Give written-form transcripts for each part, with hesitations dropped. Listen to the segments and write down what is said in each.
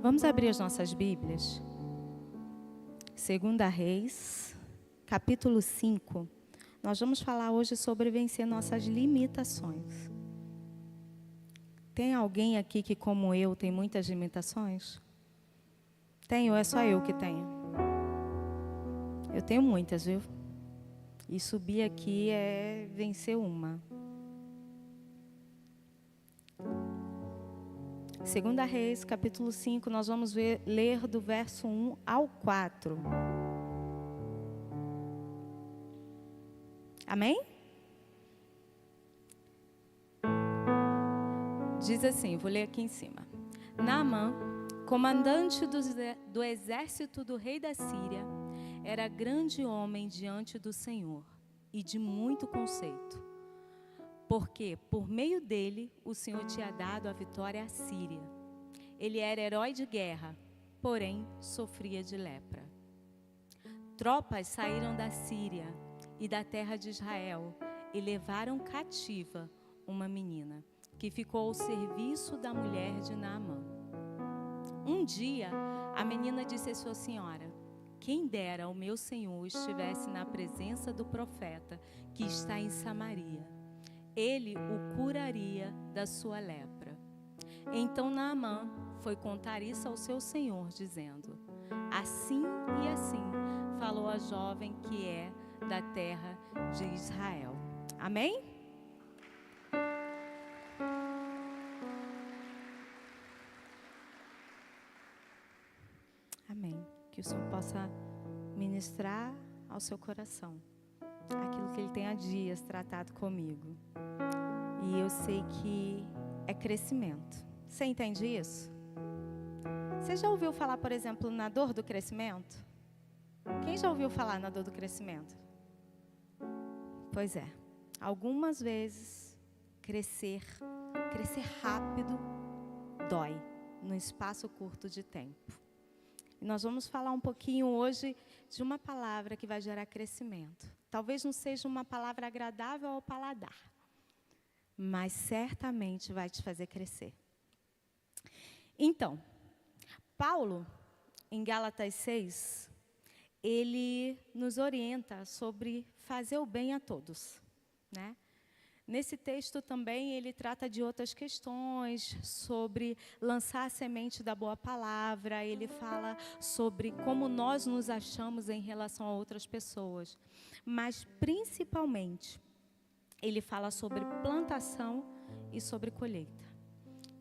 Vamos abrir as nossas Bíblias. 2 Reis, capítulo 5. Nós vamos falar hoje sobre vencer nossas limitações. Tem alguém aqui que, como eu, tem muitas limitações? Tem ou é só eu que tenho? Eu tenho muitas, viu? E subir aqui é vencer uma. 2 Reis, capítulo 5, nós vamos ler do verso 1 ao 4. Amém? Diz assim, vou ler aqui em cima. Naamã, comandante do exército do rei da Síria, era grande homem diante do Senhor e de muito conceito. Porque, por meio dele, o Senhor tinha dado a vitória à Síria. Ele era herói de guerra, porém sofria de lepra. Tropas saíram da Síria e da terra de Israel e levaram cativa uma menina, que ficou ao serviço da mulher de Naamã. Um dia, a menina disse à sua senhora: quem dera o meu senhor estivesse na presença do profeta que está em Samaria. Ele o curaria da sua lepra. Então Naamã foi contar isso ao seu senhor, dizendo: assim e assim falou a jovem que é da terra de Israel. Amém? Amém. Que o Senhor possa ministrar ao seu coração aquilo que Ele tem há dias tratado comigo. E eu sei que é crescimento. Você entende isso? Você já ouviu falar, por exemplo, na dor do crescimento? Quem já ouviu falar na dor do crescimento? Pois é. Algumas vezes, crescer rápido, dói, num espaço curto de tempo. E nós vamos falar um pouquinho hoje de uma palavra que vai gerar crescimento. Talvez não seja uma palavra agradável ao paladar, mas certamente vai te fazer crescer. Então, Paulo, em Gálatas 6, ele nos orienta sobre fazer o bem a todos, né? Nesse texto também ele trata de outras questões, sobre lançar a semente da boa palavra, ele fala sobre como nós nos achamos em relação a outras pessoas. Mas, principalmente, ele fala sobre plantação e sobre colheita.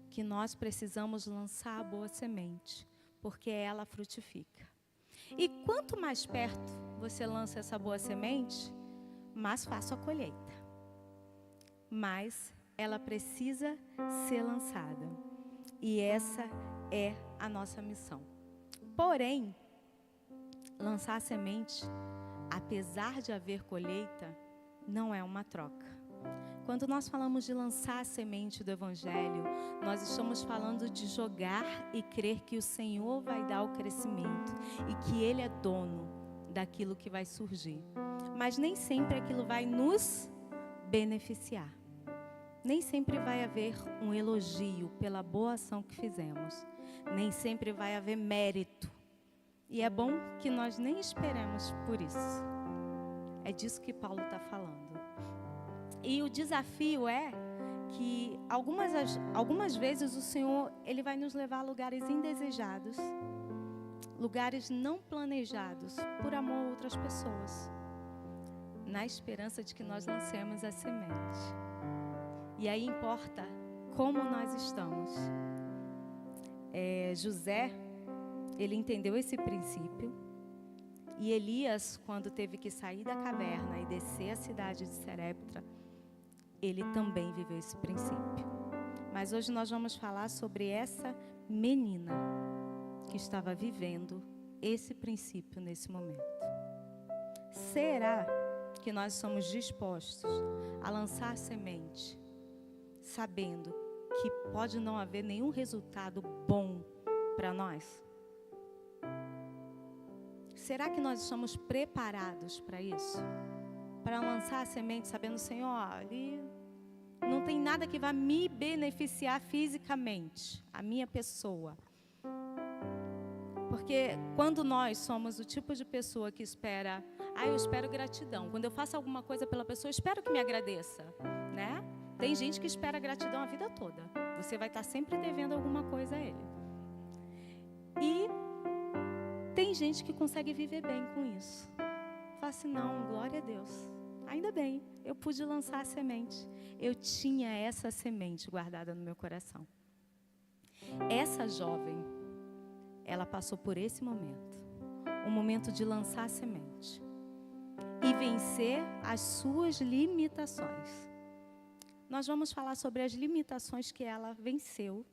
Que nós precisamos lançar a boa semente, porque ela frutifica. E quanto mais perto você lança essa boa semente, mais fácil a colheita. Mas ela precisa ser lançada. E essa é a nossa missão. Porém, lançar a semente, apesar de haver colheita, não é uma troca. Quando nós falamos de lançar a semente do Evangelho, nós estamos falando de jogar e crer que o Senhor vai dar o crescimento e que Ele é dono daquilo que vai surgir. Mas nem sempre aquilo vai nos beneficiar. Nem sempre vai haver um elogio pela boa ação que fizemos. Nem sempre vai haver mérito. E é bom que nós nem esperemos por isso. É disso que Paulo está falando. E o desafio é que algumas vezes o Senhor ele vai nos levar a lugares indesejados, lugares não planejados, por amor a outras pessoas, na esperança de que nós lancemos a semente. E aí importa como nós estamos. José, ele entendeu esse princípio. E Elias, quando teve que sair da caverna e descer a cidade de Serepta, ele também viveu esse princípio. Mas hoje nós vamos falar sobre essa menina que estava vivendo esse princípio nesse momento. Será que nós somos dispostos a lançar semente, sabendo que pode não haver nenhum resultado bom para nós? Será que nós estamos preparados para isso? Para lançar a semente sabendo, Senhor, ali não tem nada que vá me beneficiar fisicamente, a minha pessoa. Porque quando nós somos o tipo de pessoa que espera, eu espero gratidão. Quando eu faço alguma coisa pela pessoa, eu espero que me agradeça, né? Tem gente que espera gratidão a vida toda. Você vai estar sempre devendo alguma coisa a ele. E tem gente que consegue viver bem com isso. Fala assim, não, glória a Deus. Ainda bem, eu pude lançar a semente. Eu tinha essa semente guardada no meu coração. Essa jovem, ela passou por esse momento. Um momento de lançar a semente. E vencer as suas limitações. Nós vamos falar sobre as limitações que ela venceu.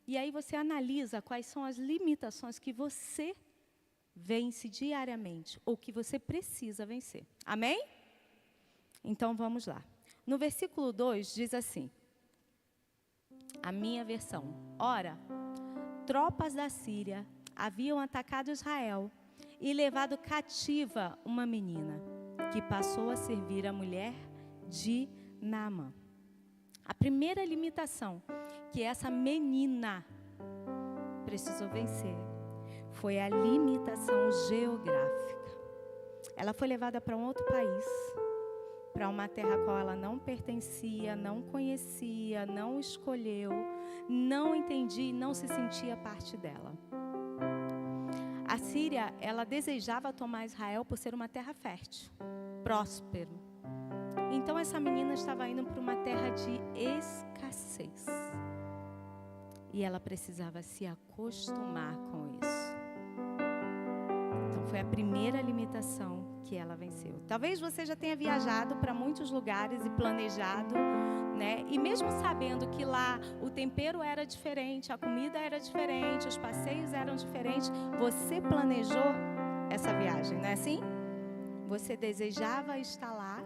E aí você analisa quais são as limitações que você vence diariamente, ou que você precisa vencer. Amém? Então vamos lá. No versículo 2 diz assim, a minha versão. Ora, tropas da Síria haviam atacado Israel e levado cativa uma menina, que passou a servir a mulher de Naamã. A primeira limitação que essa menina precisou vencer foi a limitação geográfica. Ela foi levada para um outro país, para uma terra a qual ela não pertencia, não conhecia, não escolheu, não entendia e não se sentia parte dela. A Síria, ela desejava tomar Israel por ser uma terra fértil, próspero. Então essa menina estava indo para uma terra de escassez. E ela precisava se acostumar com isso. Então foi a primeira limitação que ela venceu. Talvez você já tenha viajado para muitos lugares e planejado, né? E mesmo sabendo que lá o tempero era diferente, a comida era diferente, os passeios eram diferentes, você planejou essa viagem, não é assim? Você desejava estar lá,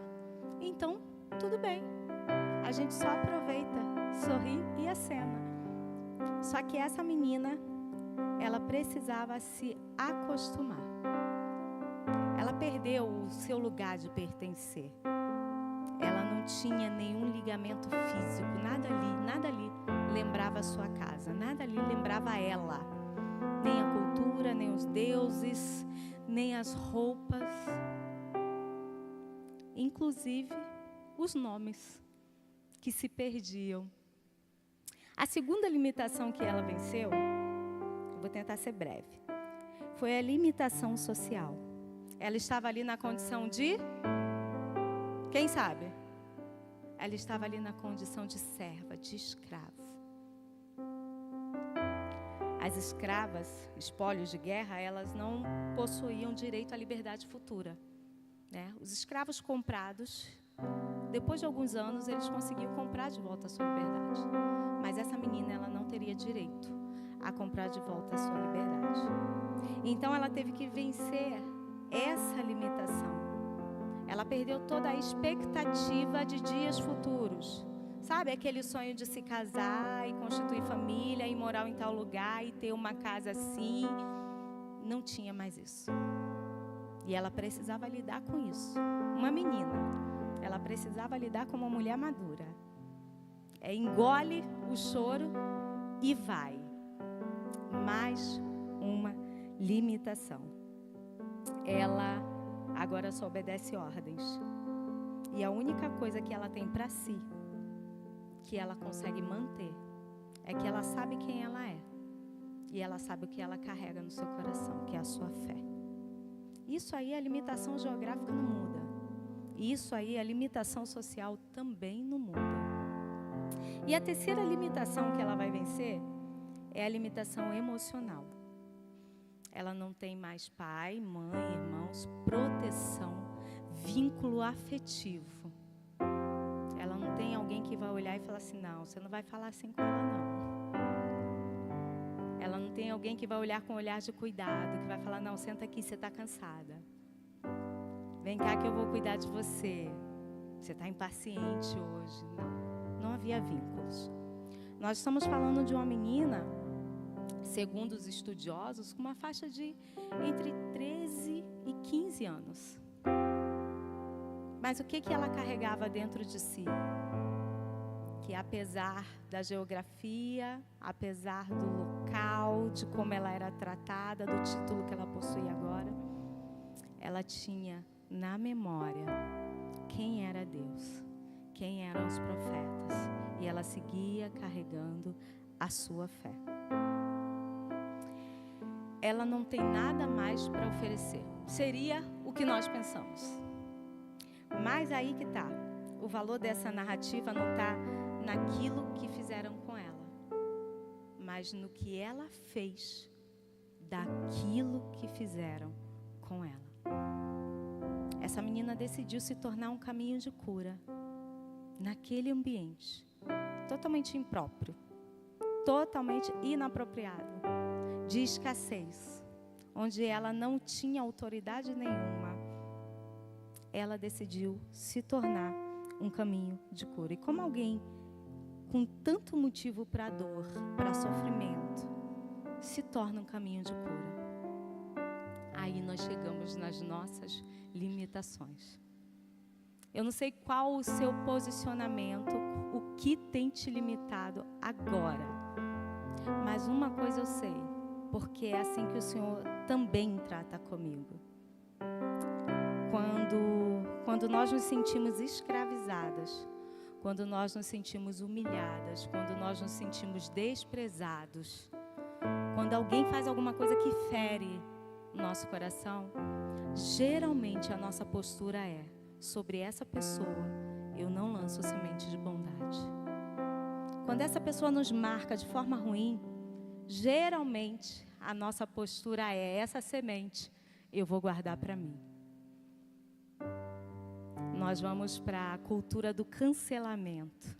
então tudo bem. A gente só aproveita, sorri e acena. Só que essa menina, ela precisava se acostumar. Ela perdeu o seu lugar de pertencer. Ela não tinha nenhum ligamento físico, nada ali lembrava a sua casa, nada ali lembrava ela. Nem a cultura, nem os deuses, nem as roupas. Inclusive, os nomes que se perdiam. A segunda limitação que ela venceu, vou tentar ser breve, foi a limitação social. Ela estava ali na condição de... Quem sabe? Ela estava ali na condição de serva, de escravo. As escravas, espólios de guerra, elas não possuíam direito à liberdade futura, né? Os escravos comprados, depois de alguns anos, eles conseguiam comprar de volta a sua liberdade. Mas essa menina, ela não teria direito a comprar de volta a sua liberdade. Então, ela teve que vencer essa limitação. Ela perdeu toda a expectativa de dias futuros. Sabe, aquele sonho de se casar e constituir família e morar em tal lugar e ter uma casa assim. Não tinha mais isso. E ela precisava lidar com isso. Uma menina, ela precisava lidar com uma mulher madura. Engole o choro e vai. Mais uma limitação. Ela agora só obedece ordens. E a única coisa que ela tem para si, que ela consegue manter, é que ela sabe quem ela é. E ela sabe o que ela carrega no seu coração, que é a sua fé. Isso aí, a limitação geográfica não muda. Isso aí, a limitação social também não muda. E a terceira limitação que ela vai vencer é a limitação emocional. Ela não tem mais pai, mãe, irmãos, proteção, vínculo afetivo. Ela não tem alguém que vai olhar e falar assim, não, você não vai falar assim com ela, não. Ela não tem alguém que vai olhar com um olhar de cuidado, que vai falar, não, senta aqui, você está cansada. Vem cá que eu vou cuidar de você. Você está impaciente hoje. Não havia vínculos. Nós estamos falando de uma menina, segundo os estudiosos, com uma faixa de entre 13 e 15 anos. Mas o que ela carregava dentro de si? que apesar da geografia, apesar do local, de como ela era tratada, do título que ela possui agora, ela tinha na memória quem era Deus, quem eram os profetas, e ela seguia carregando a sua fé. Ela não tem nada mais para oferecer. Seria o que nós pensamos. Mas aí que está. O valor dessa narrativa não está naquilo que fizeram com ela, mas no que ela fez daquilo que fizeram com ela. Essa menina decidiu se tornar um caminho de cura naquele ambiente totalmente impróprio, totalmente inapropriado, de escassez, onde ela não tinha autoridade nenhuma. Ela decidiu se tornar um caminho de cura. E como alguém com tanto motivo para dor, para sofrimento, se torna um caminho de cura? Aí nós chegamos nas nossas limitações. Eu não sei qual o seu posicionamento, o que tem te limitado agora. Mas uma coisa eu sei, porque é assim que o Senhor também trata comigo. Quando nós nos sentimos escravizadas, quando nós nos sentimos humilhadas, quando nós nos sentimos desprezados, quando alguém faz alguma coisa que fere o nosso coração, geralmente a nossa postura é: sobre essa pessoa eu não lanço semente de bondade. Quando essa pessoa nos marca de forma ruim, geralmente a nossa postura é: essa semente eu vou guardar para mim. Nós vamos para a cultura do cancelamento.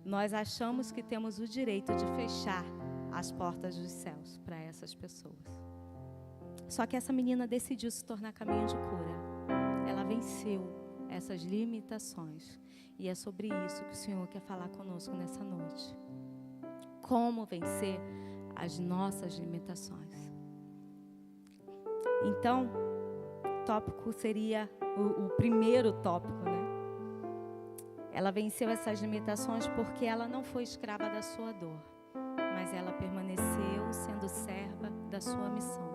Nós achamos que temos o direito de fechar as portas dos céus para essas pessoas. Só que essa menina decidiu se tornar caminho de cura. Ela venceu essas limitações. E é sobre isso que o Senhor quer falar conosco nessa noite. Como vencer as nossas limitações. Então, o tópico seria o primeiro tópico, né? Ela venceu essas limitações porque ela não foi escrava da sua dor, mas ela permaneceu sendo serva da sua missão.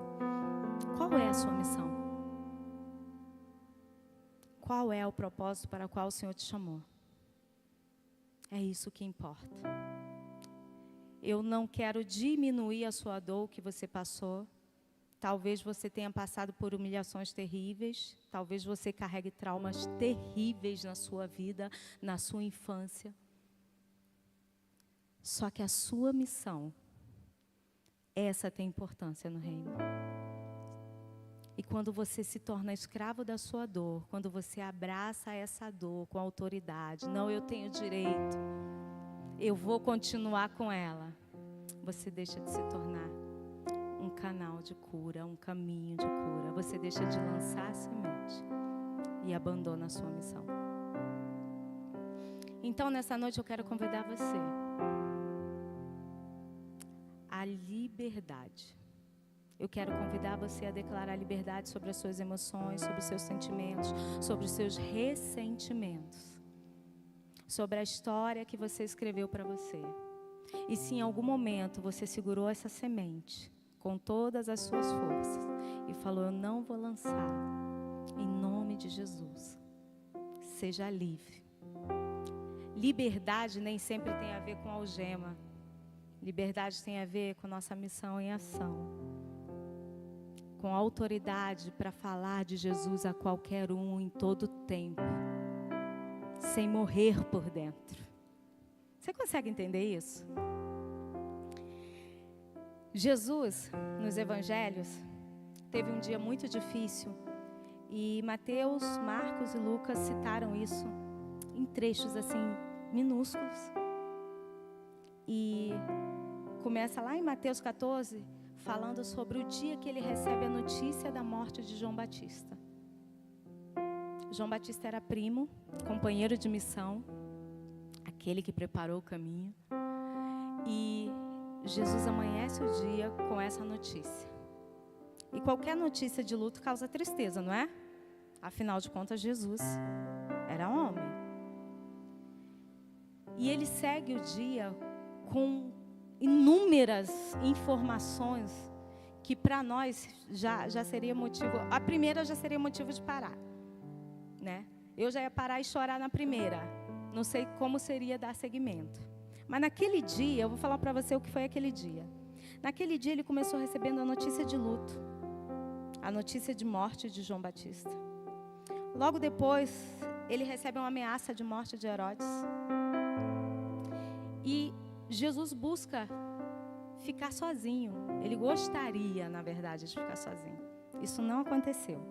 Qual é a sua missão? Qual é o propósito para o qual o Senhor te chamou? É isso que importa. Eu não quero diminuir a sua dor que você passou. Talvez você tenha passado por humilhações terríveis. Talvez você carregue traumas terríveis na sua vida, na sua infância. Só que a sua missão, essa tem importância no reino. E quando você se torna escravo da sua dor, quando você abraça essa dor com autoridade, não, eu tenho direito, eu vou continuar com ela, você deixa de se tornar um canal de cura, um caminho de cura. Você deixa de lançar a semente e abandona a sua missão. Então, nessa noite eu quero convidar você à liberdade. Eu quero convidar você a declarar liberdade sobre as suas emoções, sobre os seus sentimentos, sobre os seus ressentimentos, sobre a história que você escreveu para você. E se em algum momento você segurou essa semente com todas as suas forças e falou: eu não vou lançar, em nome de Jesus, seja livre. Liberdade nem sempre tem a ver com algema. Liberdade tem a ver com nossa missão em ação, com autoridade para falar de Jesus a qualquer um, em todo tempo, sem morrer por dentro. Você consegue entender isso? Jesus, nos evangelhos, teve um dia muito difícil. E Mateus, Marcos e Lucas citaram isso em trechos assim, minúsculos. E começa lá em Mateus 14, falando sobre o dia que ele recebe a notícia da morte de João Batista. João Batista era primo, companheiro de missão, aquele que preparou o caminho. E Jesus amanhece o dia com essa notícia. E qualquer notícia de luto causa tristeza, não é? Afinal de contas, Jesus era homem. E ele segue o dia com inúmeras informações que para nós já seria motivo... A primeira já seria motivo de parar, né? Eu já ia parar e chorar na primeira. Não sei como seria dar seguimento. Mas naquele dia, eu vou falar para você o que foi aquele dia. Naquele dia ele começou recebendo a notícia de luto. A notícia de morte de João Batista. Logo depois, ele recebe uma ameaça de morte de Herodes. E Jesus busca ficar sozinho. Ele gostaria, na verdade, de ficar sozinho. Isso não aconteceu.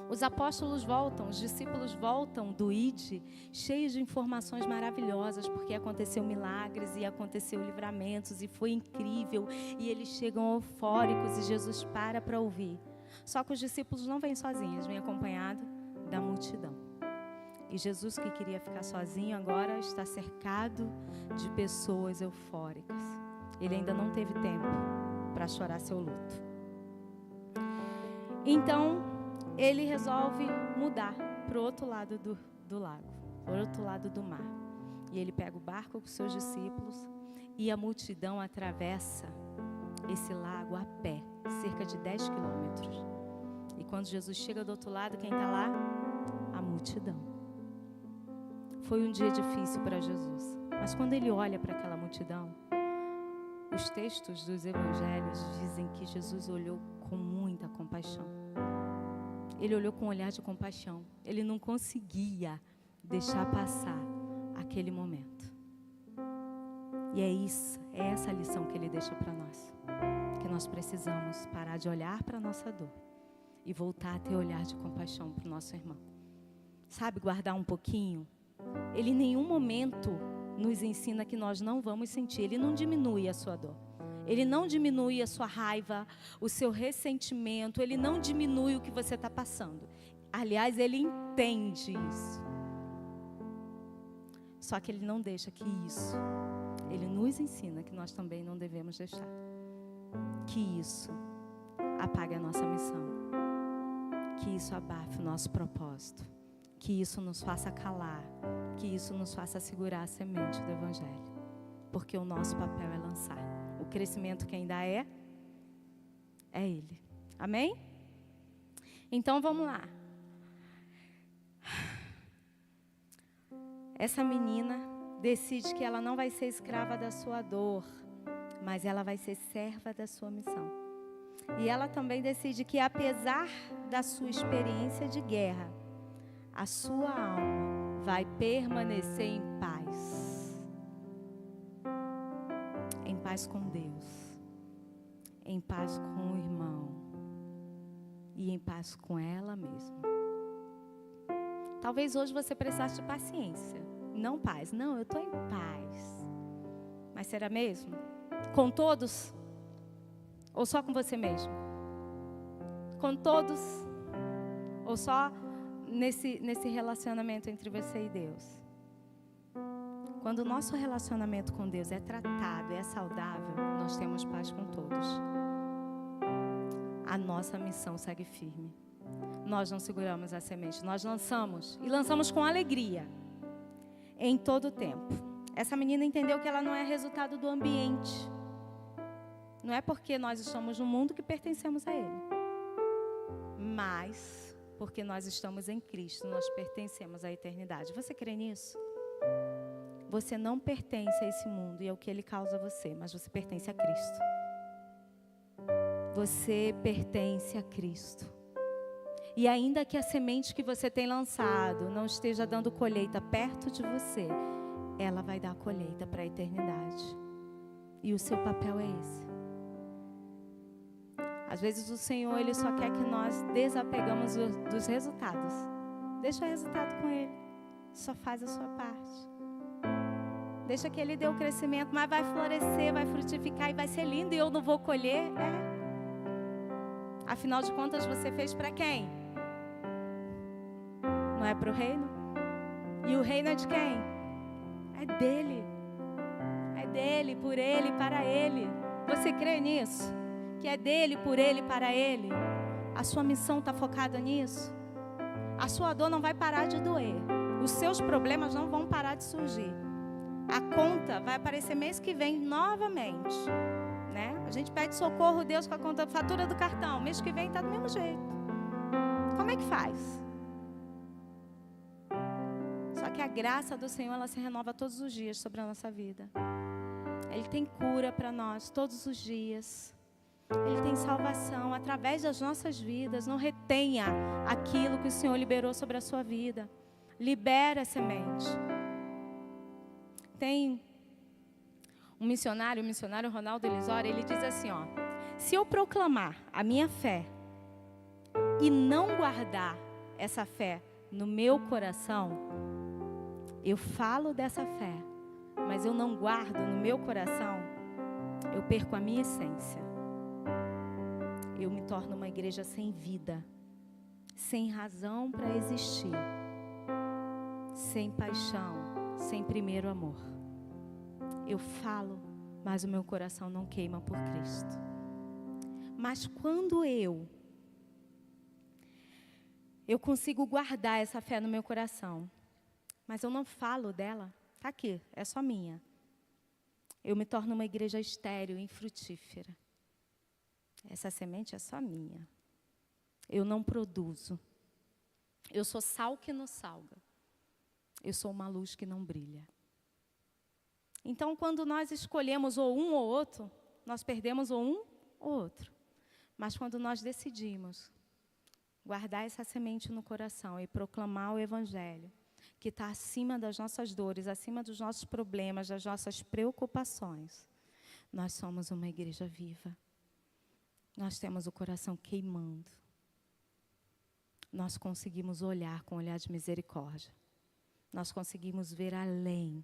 Os apóstolos voltam, os discípulos voltam do Ide, cheios de informações maravilhosas, porque aconteceu milagres e aconteceu livramentos e foi incrível. E eles chegam eufóricos e Jesus para ouvir. Só que os discípulos não vêm sozinhos, vêm acompanhados da multidão. E Jesus, que queria ficar sozinho, agora está cercado de pessoas eufóricas. Ele ainda não teve tempo para chorar seu luto. Então, ele resolve mudar para o outro lado do lago, para o outro lado do mar. E ele pega o barco com seus discípulos e a multidão atravessa esse lago a pé, cerca de 10 quilômetros. E quando Jesus chega do outro lado, quem está lá? A multidão. Foi um dia difícil para Jesus. Mas quando ele olha para aquela multidão, os textos dos evangelhos dizem que Jesus olhou com muita compaixão. Ele olhou com um olhar de compaixão. Ele não conseguia deixar passar aquele momento. E é essa a lição que ele deixa para nós. Que nós precisamos parar de olhar para a nossa dor e voltar a ter olhar de compaixão para o nosso irmão. Sabe, guardar um pouquinho. Ele em nenhum momento nos ensina que nós não vamos sentir. Ele não diminui a sua dor. Ele não diminui a sua raiva, o seu ressentimento. Ele não diminui o que você está passando. Aliás, ele entende isso. Só que ele não deixa que isso. Ele nos ensina que nós também não devemos deixar. Que isso apague a nossa missão. Que isso abafe o nosso propósito. Que isso nos faça calar, que isso nos faça segurar a semente do Evangelho. Porque o nosso papel é lançar. O crescimento quem dá é Ele. Amém? Então vamos lá. Essa menina decide que ela não vai ser escrava da sua dor, mas ela vai ser serva da sua missão. E ela também decide que apesar da sua experiência de guerra, a sua alma vai permanecer em paz. Em paz com Deus. Em paz com o irmão. E em paz com ela mesma. Talvez hoje você precisasse de paciência. Não paz. Não, eu estou em paz. Mas será mesmo? Com todos? Ou só com você mesmo? Com todos? Ou só nesse relacionamento entre você e Deus? Quando o nosso relacionamento com Deus é tratado, é saudável, nós temos paz com todos. A nossa missão segue firme. Nós não seguramos a semente, nós lançamos. E lançamos com alegria. Em todo o tempo. Essa menina entendeu que ela não é resultado do ambiente. Não é porque nós estamos no mundo que pertencemos a Ele. Mas porque nós estamos em Cristo, nós pertencemos à eternidade. Você crê nisso? Você não pertence a esse mundo e ao que ele causa a você, mas você pertence a Cristo. Você pertence a Cristo. E ainda que a semente que você tem lançado não esteja dando colheita perto de você, ela vai dar colheita para a eternidade. E o seu papel é esse. Às vezes o Senhor, Ele só quer que nós desapegamos dos resultados. Deixa o resultado com Ele. Só faz a sua parte. Deixa que Ele dê o crescimento, mas vai florescer, vai frutificar e vai ser lindo e eu não vou colher. Afinal de contas, você fez para quem? Não é para o reino? E o reino é de quem? É dele. É dele, por ele, para ele. Você crê nisso? Que é dele, por ele, para ele? A sua missão está focada nisso? A sua dor não vai parar de doer. Os seus problemas não vão parar de surgir. A conta vai aparecer mês que vem novamente, né? A gente pede socorro a Deus com a conta, fatura do cartão. Mês que vem está do mesmo jeito. Como é que faz? Só que a graça do Senhor, ela se renova todos os dias sobre a nossa vida. Ele tem cura para nós todos os dias. Ele tem salvação através das nossas vidas. Não retenha aquilo que o Senhor liberou sobre a sua vida. Libera a semente. Tem um missionário, o missionário Ronaldo Elisório, ele diz assim, ó: se eu proclamar a minha fé e não guardar essa fé no meu coração, eu falo dessa fé, mas eu não guardo no meu coração, eu perco a minha essência. Eu me torno uma igreja sem vida, sem razão para existir, sem paixão, sem primeiro amor. Eu falo, mas o meu coração não queima por Cristo. Mas quando eu consigo guardar essa fé no meu coração, mas eu não falo dela, está aqui, é só minha. Eu me torno uma igreja estéril, infrutífera. Essa semente é só minha. Eu não produzo. Eu sou sal que não salga. Eu sou uma luz que não brilha. Então, quando nós escolhemos ou um ou outro, nós perdemos ou um ou outro. Mas quando nós decidimos guardar essa semente no coração e proclamar o Evangelho, que está acima das nossas dores, acima dos nossos problemas, das nossas preocupações, nós somos uma igreja viva. Nós temos o coração queimando. Nós conseguimos olhar com um olhar de misericórdia. Nós conseguimos ver além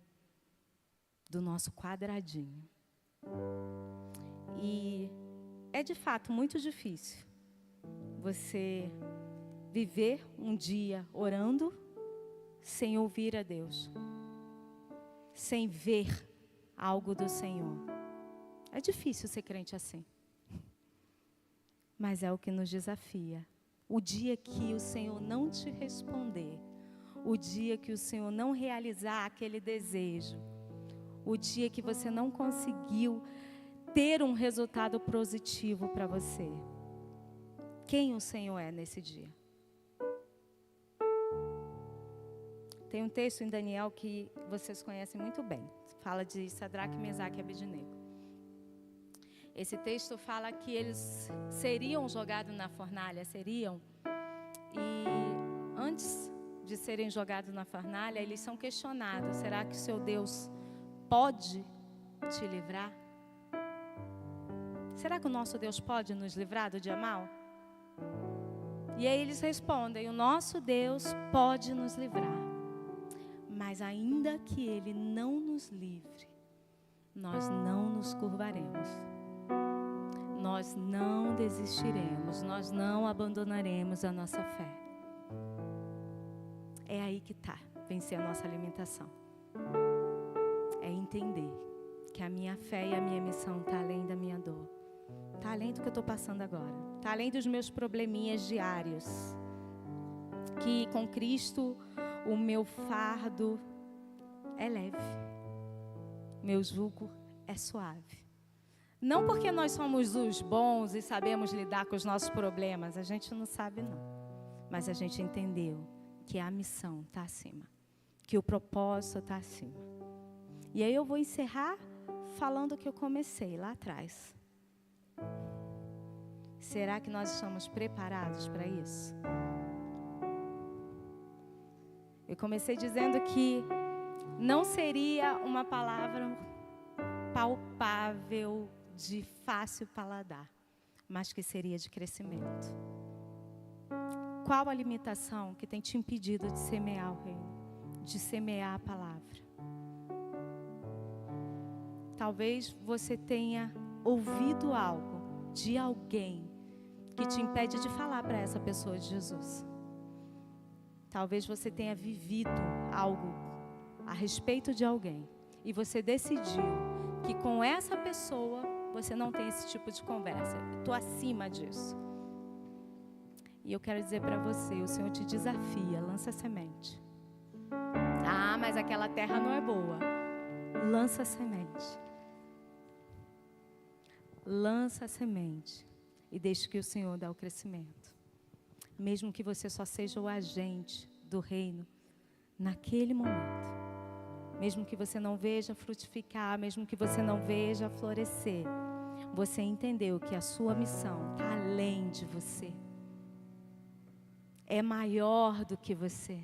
do nosso quadradinho. E é de fato muito difícil você viver um dia orando sem ouvir a Deus, sem ver algo do Senhor. É difícil ser crente assim. Mas é o que nos desafia. O dia que o Senhor não te responder, o dia que o Senhor não realizar aquele desejo, o dia que você não conseguiu ter um resultado positivo para você, quem o Senhor é nesse dia? Tem um texto em Daniel que vocês conhecem muito bem. Fala de Sadraque, Mesaque e Abednego. Esse texto fala que eles seriam jogados na fornalha, e antes de serem jogados na fornalha, eles são questionados: será que o seu Deus pode te livrar? Será que o nosso Deus pode nos livrar do dia mau? E aí eles respondem: o nosso Deus pode nos livrar, mas ainda que Ele não nos livre, nós não nos curvaremos. Nós não desistiremos, nós não abandonaremos a nossa fé. É aí que está, vencer a nossa alimentação. É entender que a minha fé e a minha missão está além da minha dor. Está além do que eu estou passando agora. Está além dos meus probleminhas diários. Que com Cristo o meu fardo é leve. Meu jugo é suave. Não porque nós somos os bons e sabemos lidar com os nossos problemas. A gente não sabe, não. Mas a gente entendeu que a missão está acima. Que o propósito está acima. E aí eu vou encerrar falando o que eu comecei lá atrás. Será que nós estamos preparados para isso? Eu comecei dizendo que não seria uma palavra palpável, de fácil paladar, mas que seria de crescimento. Qual a limitação que tem te impedido de semear o reino, de semear a palavra? Talvez você tenha ouvido algo de alguém que te impede de falar para essa pessoa de Jesus. Talvez você tenha vivido algo a respeito de alguém e você decidiu que com essa pessoa você não tem esse tipo de conversa. Eu estou acima disso. E eu quero dizer para você, o Senhor te desafia, lança a semente. mas aquela terra não é boa. Lança a semente. Lança a semente e deixe que o Senhor dê o crescimento. Mesmo que você só seja o agente do reino naquele momento. Mesmo que você não veja frutificar, mesmo que você não veja florescer, você entendeu que a sua missão está além de você. É maior do que você.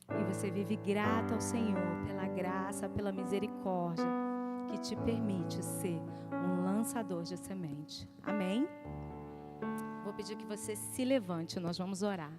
E você vive grato ao Senhor pela graça, pela misericórdia que te permite ser um lançador de semente. Amém? Vou pedir que você se levante, nós vamos orar.